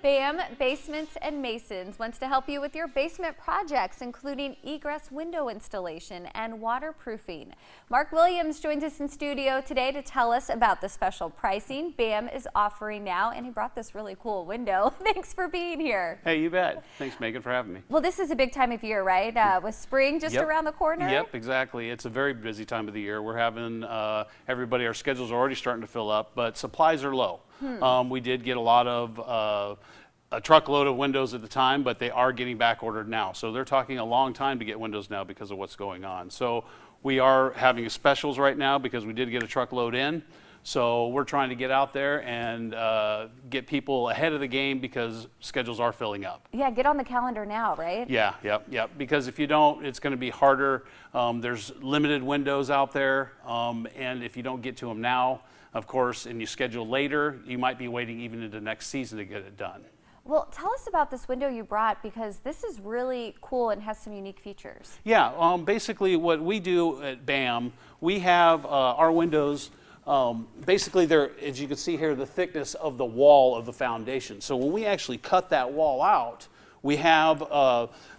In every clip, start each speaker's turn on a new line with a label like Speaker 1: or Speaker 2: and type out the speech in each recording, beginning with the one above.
Speaker 1: BAM Basements and Masons wants to help you with your basement projects, including egress window installation and waterproofing. Mark Williams joins us in studio today to tell us about the special pricing BAM is offering now, and he brought this really cool window. Thanks for being here.
Speaker 2: Hey, you bet. Thanks, Megan, for having me.
Speaker 1: Well, this is a big time of year, right? With spring just around the corner?
Speaker 2: Yep, exactly. It's a very busy time of the year. We're having everybody, our schedules are already starting to fill up, but supplies are low. We did get a lot of a truckload of windows at the time, but they are getting back ordered now. So they're talking a long time to get windows now because of what's going on. So we are having specials right now because we did get a truckload in. So we're trying to get out there and get people ahead of the game because schedules are filling up.
Speaker 1: Yeah, get on the calendar now, right?
Speaker 2: Yeah, yep. Because if you don't, it's going to be harder. There's limited windows out there, and if you don't get to them now, of course, and you schedule later, you might be waiting even into next season to get it done.
Speaker 1: Well, tell us about this window you brought, because this is really cool and has some unique features.
Speaker 2: Yeah, basically what we do at BAM, we have our windows, basically they're, as you can see here, the thickness of the wall of the foundation. So when we actually cut that wall out, we have,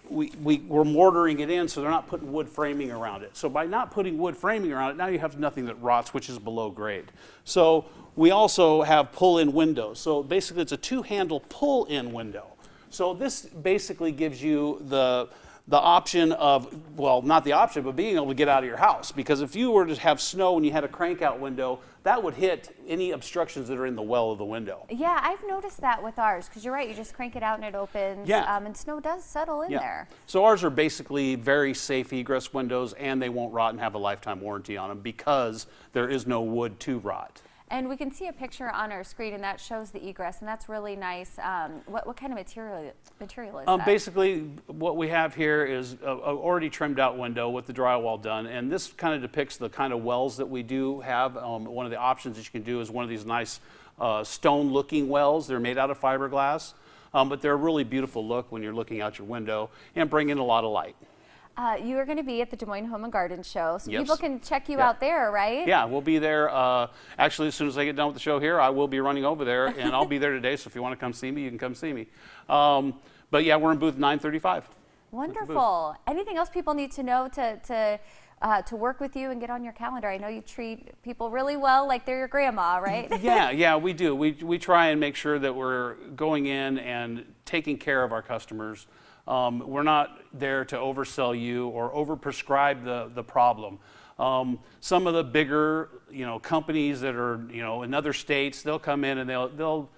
Speaker 2: we're mortaring it in, so they're not putting wood framing around it. So by not putting wood framing around it, now you have nothing that rots, which is below grade. So we also have pull-in windows. So basically it's a two-handle pull-in window. So this basically gives you the option of, well, not the option, but being able to get out of your house. Because if you were to have snow and you had a crank-out window, that would hit any obstructions that are in the well of the window.
Speaker 1: Yeah, I've noticed that with ours, because you're right, you just crank it out and it opens.
Speaker 2: Yeah.
Speaker 1: And snow does settle in there.
Speaker 2: So ours are basically very safe egress windows, and they won't rot and have a lifetime warranty on them because there is no wood to rot.
Speaker 1: And we can see a picture on our screen, and that shows the egress, and that's really nice. What kind of material is that?
Speaker 2: Basically, what we have here is a already trimmed out window with the drywall done, and this kind of depicts the kind of wells that we do have. One of the options that you can do is one of these nice stone-looking wells. They're made out of fiberglass, but they're a really beautiful look when you're looking out your window and bring in a lot of light.
Speaker 1: You are going to be at the Des Moines Home and Garden Show, so
Speaker 2: Yes.
Speaker 1: people can check you out there, right?
Speaker 2: Yeah, we'll be there. Actually, as soon as I get done with the show here, I will be running over there, and I'll be there today, so if you want to come see me, you can come see me. But yeah, we're in booth 935.
Speaker 1: Wonderful. Anything else people need to know to work with you and get on your calendar? I know you treat people really well, like they're your grandma, right?
Speaker 2: Yeah, we do. We try and make sure that we're going in and taking care of our customers. We're not there to oversell you or overprescribe the problem. Some of the bigger, companies that are, in other states, they'll come in and they'll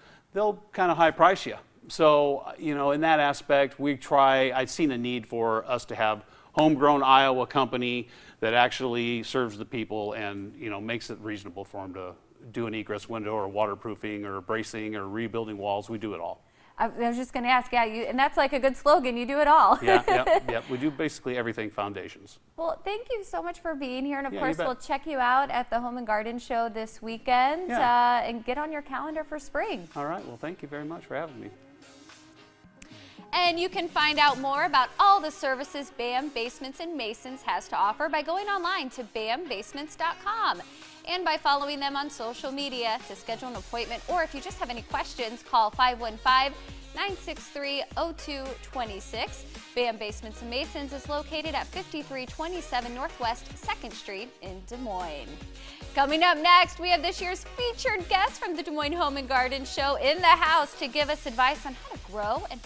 Speaker 2: kind of high price you. So, in that aspect, I've seen a need for us to have homegrown Iowa company that actually serves the people and, makes it reasonable for them to do an egress window or waterproofing or bracing or rebuilding walls. We do it all.
Speaker 1: I was just going to ask, and that's like a good slogan, you do it all.
Speaker 2: Yeah. We do basically everything foundations.
Speaker 1: Well, thank you so much for being here, and of course,
Speaker 2: you bet.
Speaker 1: we'll check you out at the Home and Garden Show this weekend and get on your calendar for spring.
Speaker 2: All right, well, thank you very much for having me.
Speaker 1: And you can find out more about all the services BAM Basements and Masons has to offer by going online to bambasements.com and by following them on social media. To schedule an appointment, or if you just have any questions, call 515-963-0226. BAM Basements and Masons is located at 5327 Northwest 2nd Street in Des Moines. Coming up next, we have this year's featured guest from the Des Moines Home and Garden Show in the house to give us advice on how to grow and